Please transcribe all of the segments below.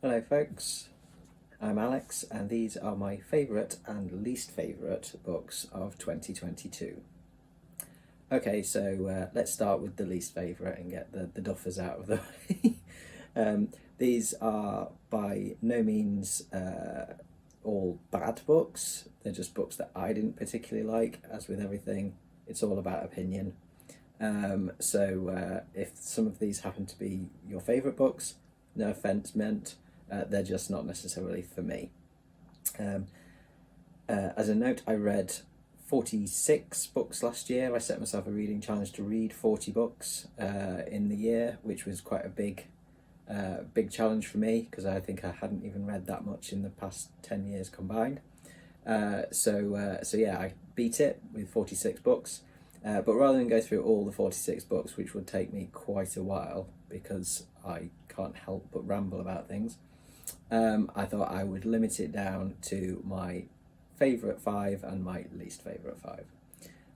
Hello, folks. I'm Alex, and these are my favourite and least favourite books of 2022. Okay, so let's start with the least favourite and get the duffers out of the way. These are by no means all bad books. They're just books that I didn't particularly like. As with everything, it's all about opinion. So if some of these happen to be your favourite books, no offence meant, they're just not necessarily for me. As a note, I read 46 books last year. I set myself a reading challenge to read 40 books in the year, which was quite a big challenge for me because I think I hadn't even read that much in the past 10 years combined. So yeah, I beat it with 46 books. But rather than go through all the 46 books, which would take me quite a while because I can't help but ramble about things, I thought I would limit it down to my favourite 5 and my least favourite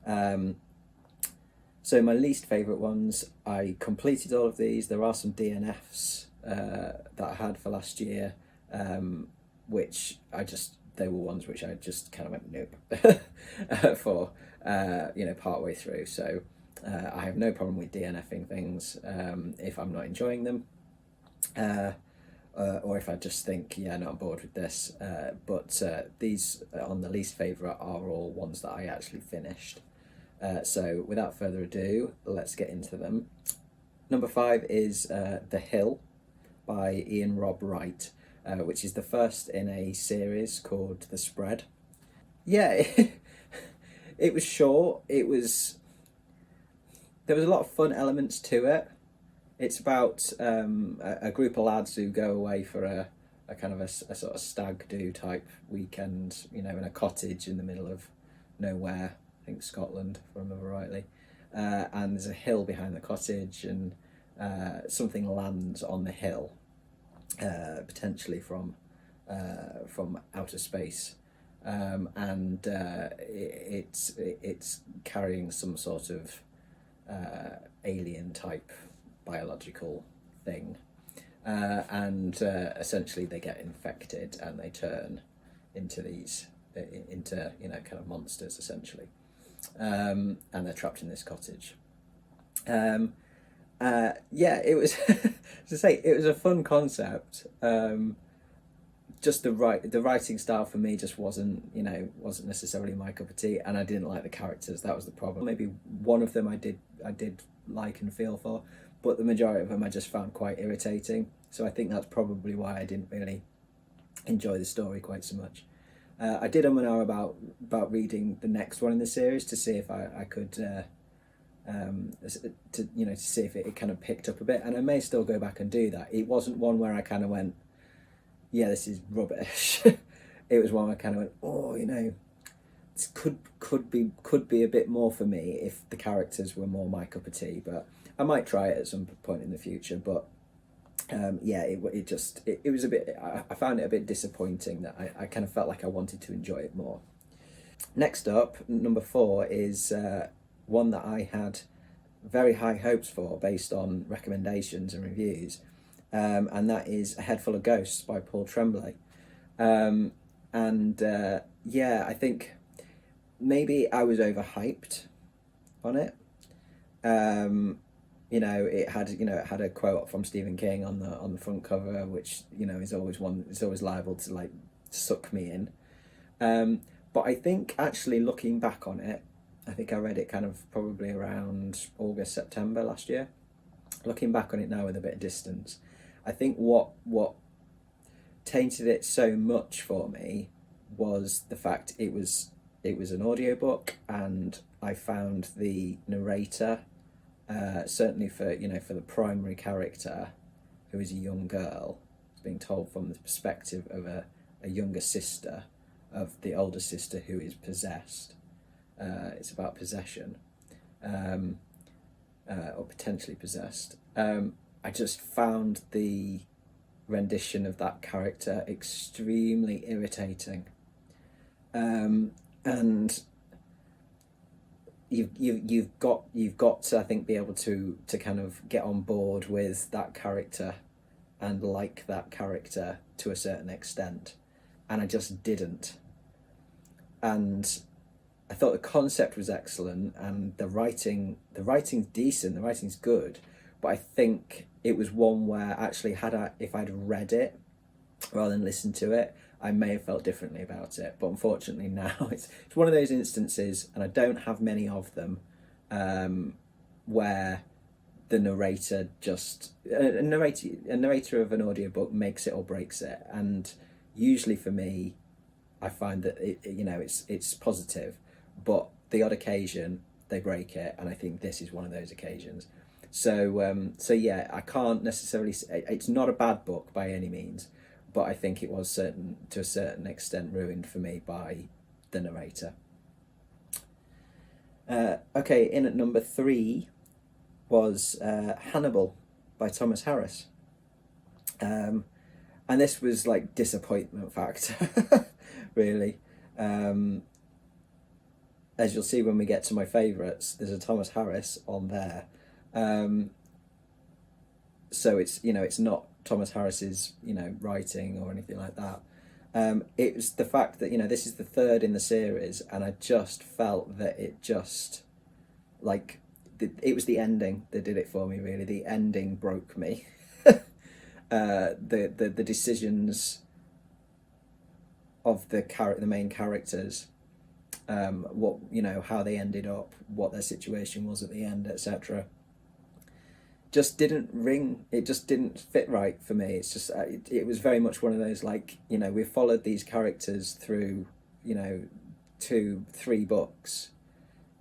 5. So my least favourite ones, I completed all of these. There are some DNFs that I had for last year, which they were ones which I just kind of went nope for, part way through. So I have no problem with DNFing things if I'm not enjoying them. Or if I just think, yeah, not bored with this. But these on the least favourite are all ones that I actually finished. So without further ado, let's get into them. Number 5 is The Hill by Iain Wright, which is the first in a series called The Spread. Yeah, it was short. There was a lot of fun elements to it. It's about a group of lads who go away for a kind of a sort of stag do type weekend, in a cottage in the middle of nowhere, I think Scotland, if I remember rightly. And there's a hill behind the cottage, and something lands on the hill, potentially from outer space, and it's carrying some sort of alien type biological thing, and essentially they get infected and they turn into kind of monsters essentially, and they're trapped in this cottage. Yeah, it was to say it was a fun concept. Just the writing style for me just wasn't necessarily my cup of tea, and I didn't like the characters. That was the problem. Maybe one of them I did like and feel for, but the majority of them I just found quite irritating. So I think that's probably why I didn't really enjoy the story quite so much. I did about reading the next one in the series to see if I could to see if it kind of picked up a bit, and I may still go back and do that. It wasn't one where I kind of went, yeah, this is rubbish. It was one where I kind of went, oh, this could be a bit more for me if the characters were more my cup of tea. But I might try it at some point in the future. But yeah, it was a bit. I found it a bit disappointing that I kind of felt like I wanted to enjoy it more. Next up, number 4 is one that I had very high hopes for based on recommendations and reviews, and that is A Head Full of Ghosts by Paul Tremblay. Yeah, I think maybe I was overhyped on it. It had a quote from Stephen King on the front cover, which is always liable to like suck me in. But I think actually looking back on it, I think I read it kind of probably around August, September last year. Looking back on it now with a bit of distance, I think what tainted it so much for me was the fact it was an audiobook, and I found the narrator, certainly for the primary character, who is a young girl, being told from the perspective of a younger sister of the older sister who is possessed. It's about possession, or potentially possessed. I just found the rendition of that character extremely irritating, and you've got to, I think, be able to kind of get on board with that character and like that character to a certain extent, and I just didn't. And I thought the concept was excellent, and the writing's decent, the writing's good, but I think it was one where actually if I'd read it rather than listened to it, I may have felt differently about it. But unfortunately now it's one of those instances, and I don't have many of them, where the narrator just a narrator of an audiobook makes it or breaks it. And usually for me, I find that it's positive, but the odd occasion they break it, and I think this is one of those occasions. So yeah, I can't necessarily say it's not a bad book by any means, but I think it was to a certain extent ruined for me by the narrator. Okay, in at number 3 was Hannibal by Thomas Harris. And this was like disappointment factor, really. As you'll see when we get to my favourites, there's a Thomas Harris on there. So it's not Thomas Harris's writing or anything like that. It was the fact that this is the third in the series, and I just felt that it was the ending that did it for me, really. The ending broke me. The decisions of the main characters, how they ended up, what their situation was at the end, etc. just didn't ring. It just didn't fit right for me. It's just it was very much one of those, we followed these characters through 2-3 books,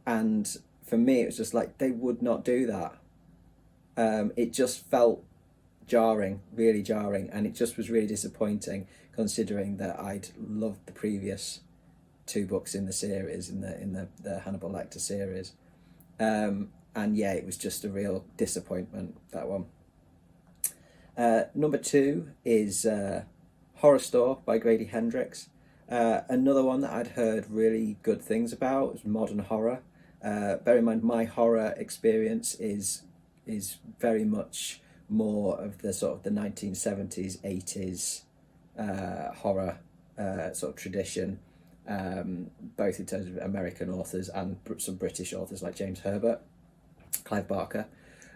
and for me it was just like they would not do that. It just felt jarring, really jarring, and it just was really disappointing, considering that I'd loved the previous 2 books in the series, in the Hannibal Lecter series. And yeah, it was just a real disappointment, that one. Number 2 is Horrorstor by Grady Hendrix. Another one that I'd heard really good things about was modern horror. Bear in mind, my horror experience is very much more of the sort of the 1970s, 80s horror sort of tradition, both in terms of American authors and some British authors like James Herbert, Clive Barker.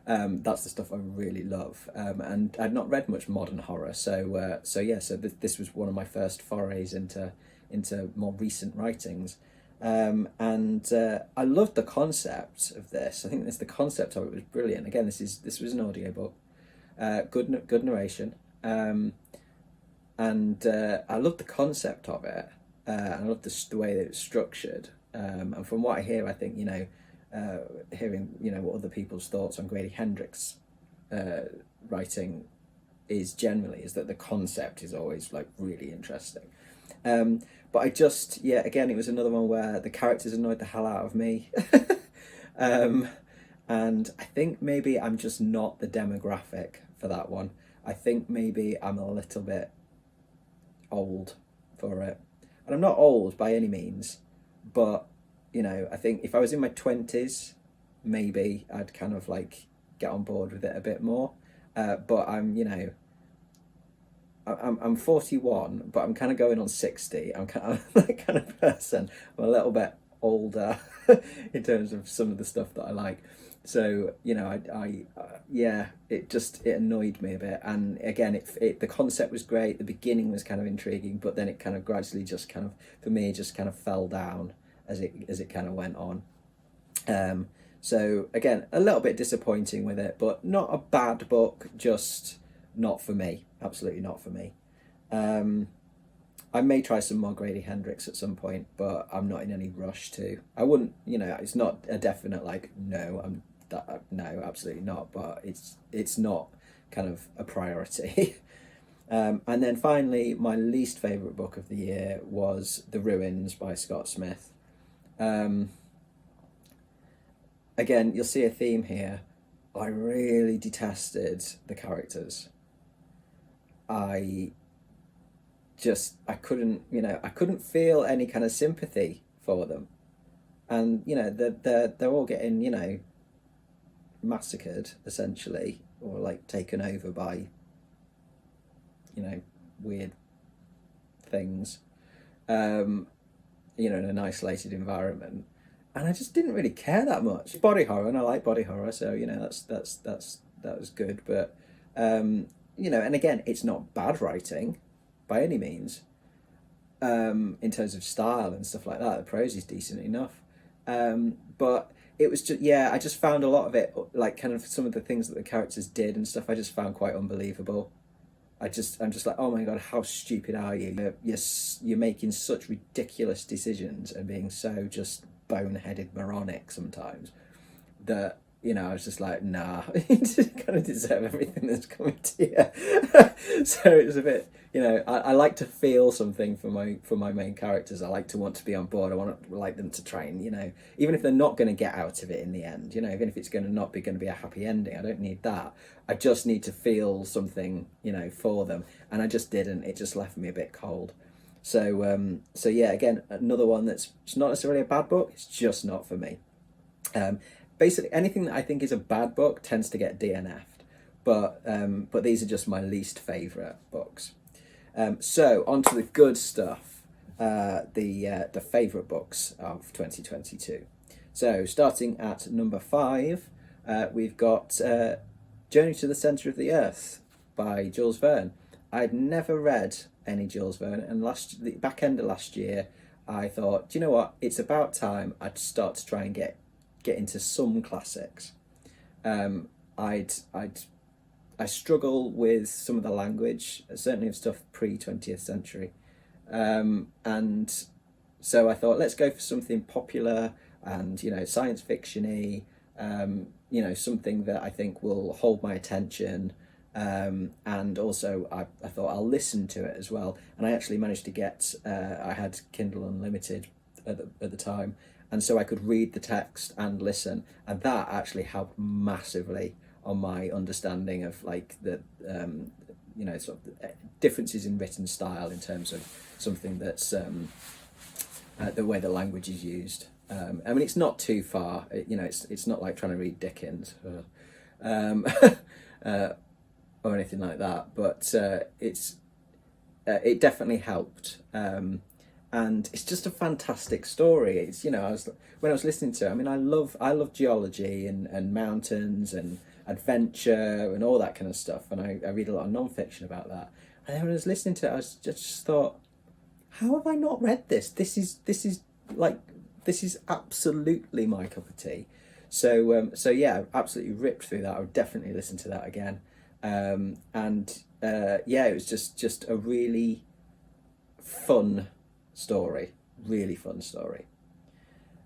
That's the stuff I really love, and I'd not read much modern horror, so this was one of my first forays into more recent writings, and I loved the concept of this. I think the concept of it was brilliant. Again, this was an audiobook, good narration, and I loved the concept of it. I loved the way that it was structured, and from what I hear, I think hearing what other people's thoughts on Grady Hendrix writing is that the concept is always really interesting. But I just, again, it was another one where the characters annoyed the hell out of me. And I think maybe I'm just not the demographic for that one. I think maybe I'm a little bit old for it. And I'm not old by any means, but I think if I was in my 20s, maybe I'd kind of get on board with it a bit more. But I'm 41, but I'm kind of going on 60. I'm kind of that kind of person. I'm a little bit older in terms of some of the stuff that I like. So it annoyed me a bit. And again, the concept was great. The beginning was kind of intriguing, but then it kind of gradually just kind of, for me, just kind of fell down as it kind of went on. So again, a little bit disappointing with it, but not a bad book, just not for me. Absolutely not for me. I may try some more Grady Hendrix at some point, but I'm not in any rush to. I wouldn't, it's not a definite no, no, absolutely not, but it's not kind of a priority. And then finally, my least favourite book of the year was The Ruins by Scott Smith. Again, you'll see a theme here. I really detested the characters. I couldn't feel any kind of sympathy for them, and they're all getting massacred essentially, or taken over by weird things, in an isolated environment, and I just didn't really care that much. Body horror, and I like body horror, so that was good. But and again, it's not bad writing by any means. In terms of style and stuff like that, the prose is decent enough. But it was just, I just found a lot of it, like kind of some of the things that the characters did and stuff, I just found quite unbelievable. I'm just like, oh my god, how stupid are you? You're making such ridiculous decisions and being so just boneheaded moronic sometimes that I was just like, nah, you kind of deserve everything that's coming to you. So it was a bit, I like to feel something for my main characters. I like to want to be on board. I like them to try and, even if they're not going to get out of it in the end, even if it's not going to be a happy ending, I don't need that. I just need to feel something, for them. And I just didn't. It just left me a bit cold. So yeah, again, another one it's not necessarily a bad book. It's just not for me. Basically, anything that I think is a bad book tends to get DNF'd, but these are just my least favourite books. So on to the good stuff, the favourite books of 2022. So starting at number 5, we've got Journey to the Centre of the Earth by Jules Verne. I'd never read any Jules Verne, and the back end of last year, I thought, do you know what? It's about time I'd start to try and get into some classics. I struggle with some of the language, certainly of stuff pre-20th century, and so I thought, let's go for something popular and science fiction-y, something that I think will hold my attention, and also I thought I'll listen to it as well. And I actually managed to get I had Kindle Unlimited at the time, and so I could read the text and listen, and that actually helped massively on my understanding of like the sort of differences in written style in terms of something that's the way the language is used. I mean, it's not too far. It's not like trying to read Dickens or anything like that, but it definitely helped. And it's just a fantastic story. It's when I was listening to it, I mean, I love geology and mountains and adventure and all that kind of stuff, and I read a lot of non-fiction about that. And then when I was listening to it, I was just thought, how have I not read this? This is absolutely my cup of tea. So yeah, I absolutely ripped through that. I would definitely listen to that again. It was just a really fun story.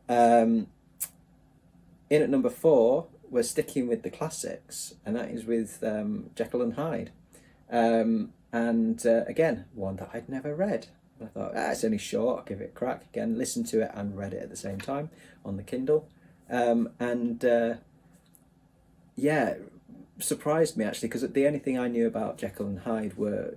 In at number 4, we're sticking with the classics, and that is with Jekyll and Hyde. Again, one that I'd never read. I thought, it's only short, I'll give it a crack. Again, listened to it and read it at the same time on the Kindle. Surprised me actually, because the only thing I knew about Jekyll and Hyde were,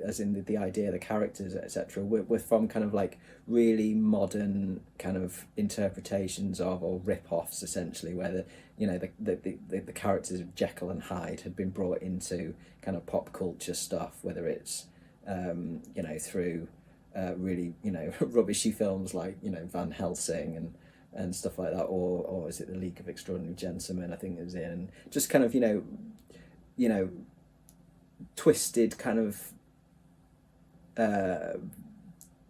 as in the idea, the characters, etc., were from kind of like really modern kind of interpretations of, or rip-offs essentially, where the characters of Jekyll and Hyde had been brought into kind of pop culture stuff, whether it's through really rubbishy films like Van Helsing and stuff like that, or is it the League of Extraordinary Gentlemen, I think it was in, and just kind of twisted kind of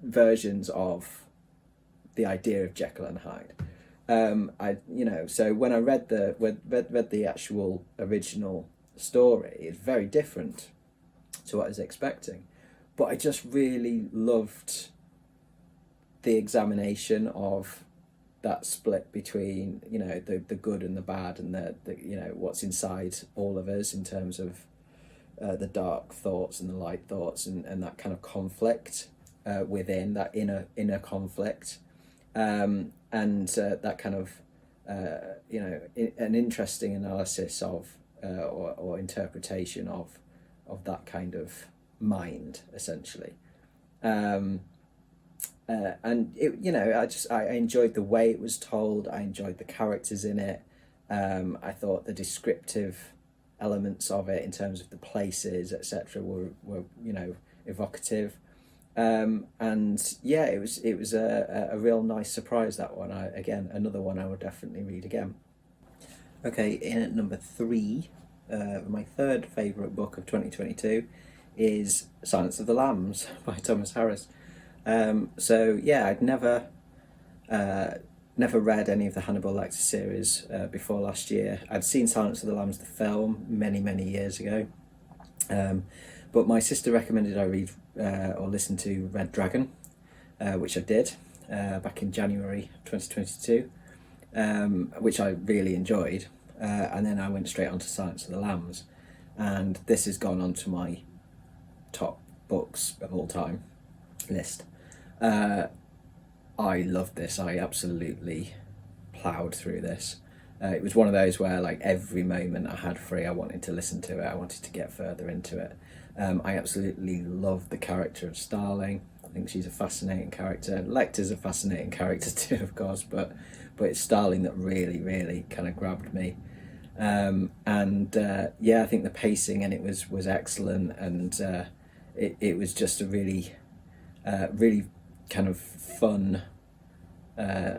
versions of the idea of Jekyll and Hyde. So when I read the actual original story, it's very different to what I was expecting, but I just really loved the examination of that split between the good and the bad, and the what's inside all of us in terms of the dark thoughts and the light thoughts, and that kind of conflict within that inner conflict, and that kind of an interesting analysis of or interpretation of that kind of mind essentially. And it, I enjoyed the way it was told. I enjoyed the characters in it. I thought the descriptive elements of it in terms of the places, etc., were evocative. And yeah, it was a real nice surprise, that one. Again, another one I would definitely read again. Okay, in at number 3, my third favourite book of 2022 is Silence of the Lambs by Thomas Harris. So yeah, I'd never read any of the Hannibal Lecter series before last year. I'd seen Silence of the Lambs, the film, many years ago. But my sister recommended I read or listen to Red Dragon, which I did back in January 2022, which I really enjoyed. And then I went straight on to Silence of the Lambs. And this has gone on to my top books of all time list. I loved this. I absolutely ploughed through this. It was one of those where, like, every moment I had free, I wanted to listen to it. I wanted to get further into it. I absolutely loved the character of Starling. I think she's a fascinating character. Lecter's a fascinating character too, of course, but it's Starling that really kind of grabbed me. Yeah, I think the pacing in it was excellent, and it was just a really kind of fun.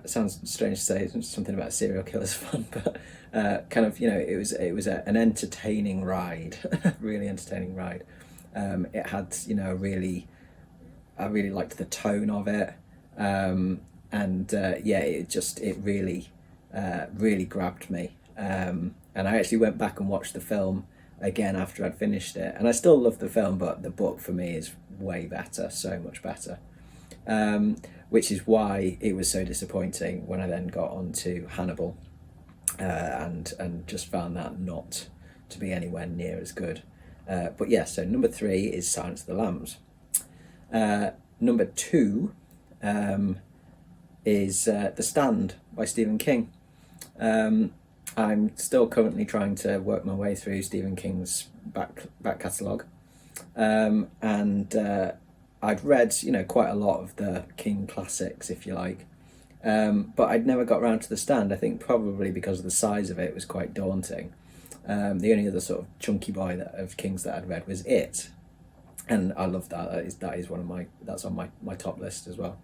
Sounds strange to say something about serial killers fun, but kind of, it was an entertaining ride, really entertaining ride. It had, I really liked the tone of it, yeah, it really grabbed me. And I actually went back and watched the film again after I'd finished it, and I still love the film, but the book for me is way better, so much better. Which is why it was so disappointing when I then got onto Hannibal, and just found that not to be anywhere near as good. But yeah, so number 3 is Silence of the Lambs. Number 2 is The Stand by Stephen King. I'm still currently trying to work my way through Stephen King's back catalogue, and I'd read, quite a lot of the King classics, if you like, but I'd never got round to The Stand. I think probably because of the size of it was quite daunting. The only other sort of chunky boy of King's that I'd read was It, and I love that. That is one of that's on my top list as well.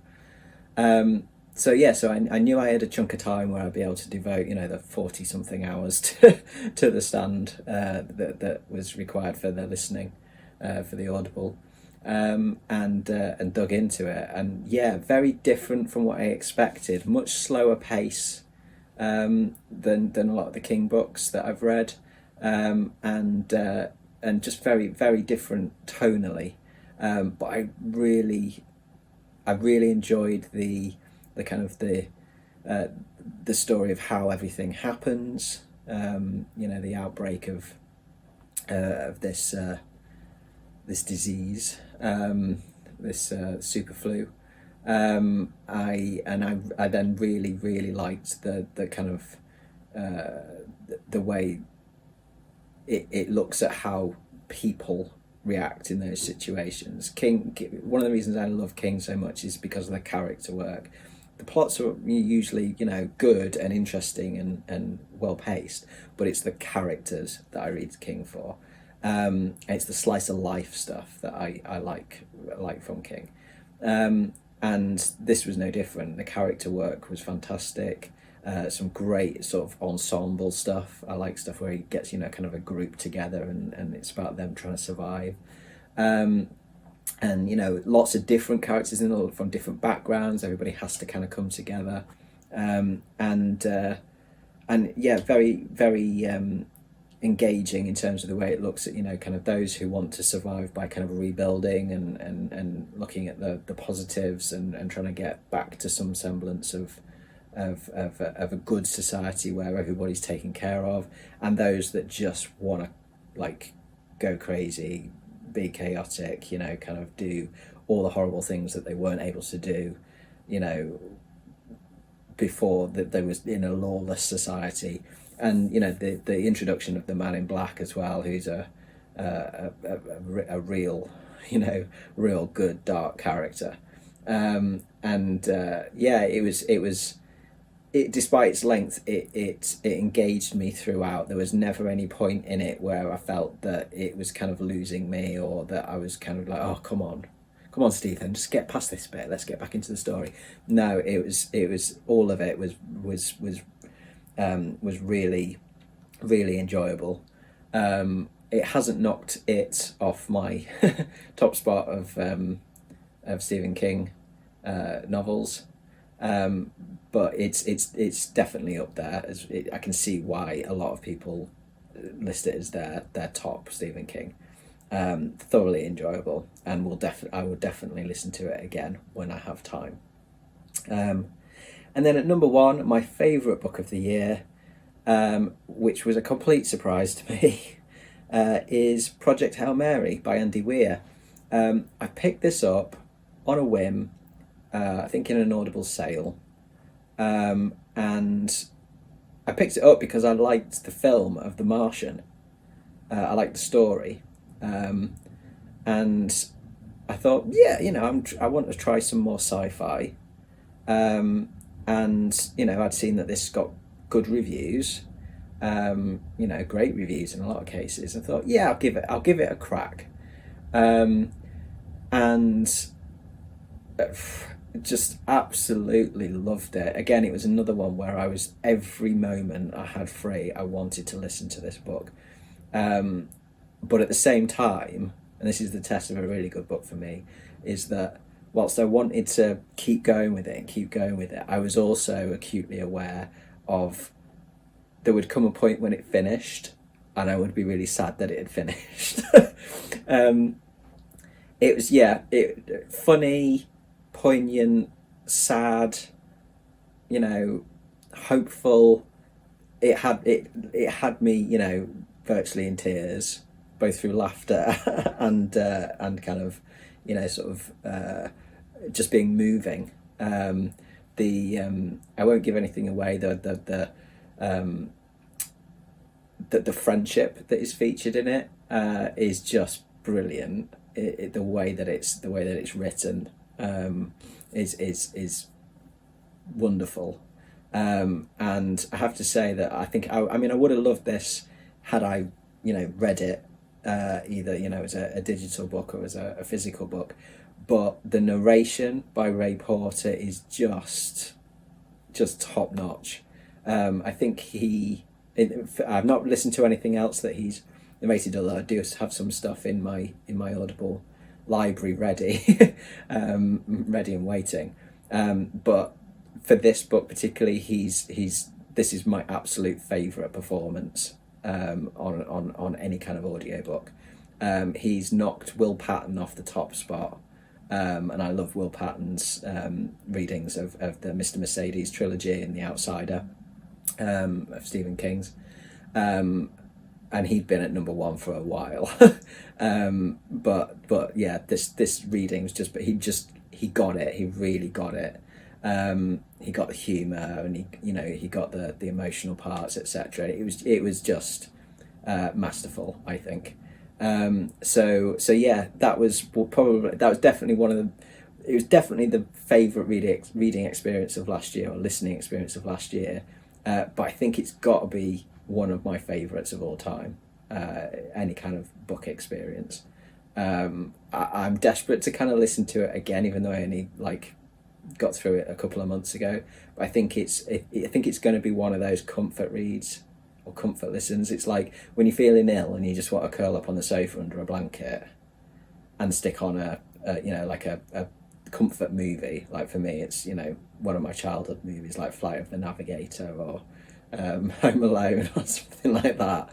So yeah, so I knew I had a chunk of time where I'd be able to devote, the 40-something hours to The Stand that was required for the listening, for the Audible. And dug into it, and yeah, very different from what I expected. Much slower pace than a lot of the King books that I've read, and just very different tonally. But I really enjoyed the kind of the story of how everything happens. The outbreak of this disease, this super flu. I then really liked the kind of the way it looks at how people react in those situations. One of the reasons I love King so much is because of the character work. The plots are usually, good and interesting and well paced, but it's the characters that I read King for. It's the slice of life stuff that I like from King, and this was no different. The character work was fantastic. Some great sort of ensemble stuff. I like stuff where he gets kind of a group together, and it's about them trying to survive. And lots of different characters from different backgrounds. Everybody has to kind of come together, and yeah, very engaging in terms of the way it looks at kind of those who want to survive by kind of rebuilding and looking at the positives and trying to get back to some semblance of a good society where everybody's taken care of, and those that just want to like go crazy, be chaotic, kind of do all the horrible things that they weren't able to do before that they was in a lawless society. And the introduction of the Man in Black as well, who's a real real good dark character, yeah, it was despite its length, it engaged me throughout. There was never any point in it where I felt that it was kind of losing me, or that I was kind of like, oh, come on, Stephen, just get past this bit. Let's get back into the story. No, it was all of it was really, really enjoyable. It hasn't knocked it off my top spot of Stephen King novels. But it's definitely up there. I can see why a lot of people list it as their top Stephen King. Thoroughly enjoyable, and I will definitely listen to it again when I have time. And then at number one, my favourite book of the year, which was a complete surprise to me, is Project Hail Mary by Andy Weir. I picked this up on a whim, I think in an Audible sale, and I picked it up because I liked the film of The Martian. I liked the story, and I thought, yeah, I want to try some more sci-fi, and I'd seen that this got good reviews, great reviews in a lot of cases. I thought, yeah, I'll give it a crack, and just absolutely loved it. Again, it was another one where I was, every moment I had free, I wanted to listen to this book. But at the same time, and this is the test of a really good book for me, is that whilst I wanted to keep going with it, I was also acutely aware of there would come a point when it finished and I would be really sad that it had finished. It was, funny, poignant, sad, hopeful. It had me, virtually in tears, both through laughter and kind of, just being moving. I won't give anything away. The friendship that is featured in it is just brilliant. The way that it's written is wonderful, and I have to say that I think I would have loved this had I read it either as a digital book or as a physical book, but the narration by Ray Porter is just top notch. I think I've not listened to anything else that he's narrated, although I do have some stuff in my Audible library ready, ready and waiting. But for this book particularly, this is my absolute favourite performance on any kind of audiobook. He's knocked Will Patton off the top spot, and I love Will Patton's readings of the Mr. Mercedes trilogy and The Outsider, of Stephen King's. And he'd been at number one for a while. But yeah, this reading was he got it. He really got it. He got the humour, and he got the emotional parts, etc. It was just masterful, I think. So yeah, that was definitely it was definitely the favourite reading experience of last year, or listening experience of last year. But I think it's got to be one of my favourites of all time, any kind of book experience. I'm desperate to kind of listen to it again, even though I only got through it a couple of months ago. But I think it's going to be one of those comfort reads or comfort listens. It's like when you're feeling ill and you just want to curl up on the sofa under a blanket and stick on a comfort movie. Like for me, it's one of my childhood movies, like Flight of the Navigator or Home Alone or something like that.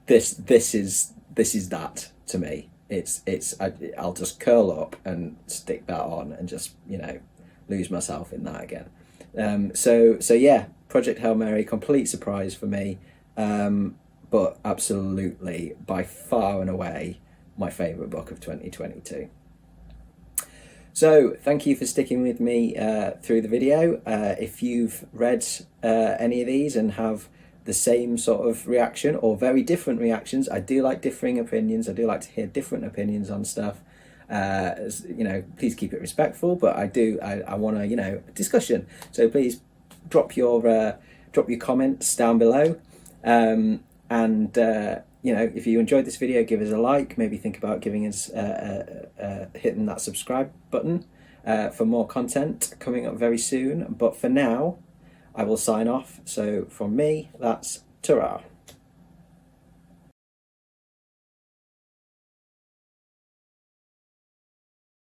This is that to me. I'll just curl up and stick that on and just lose myself in that again. So yeah, Project Hail Mary, complete surprise for me, but absolutely by far and away my favourite book of 2022. So thank you for sticking with me through the video. If you've read any of these and have the same sort of reaction or very different reactions, I do like differing opinions. I do like to hear different opinions on stuff. Please keep it respectful, but I want a discussion. So please drop your comments down below, and you know, if you enjoyed this video, give us a like. Maybe think about giving us hitting that subscribe button for more content coming up very soon. But for now, I will sign off. So from me, that's ta-ra.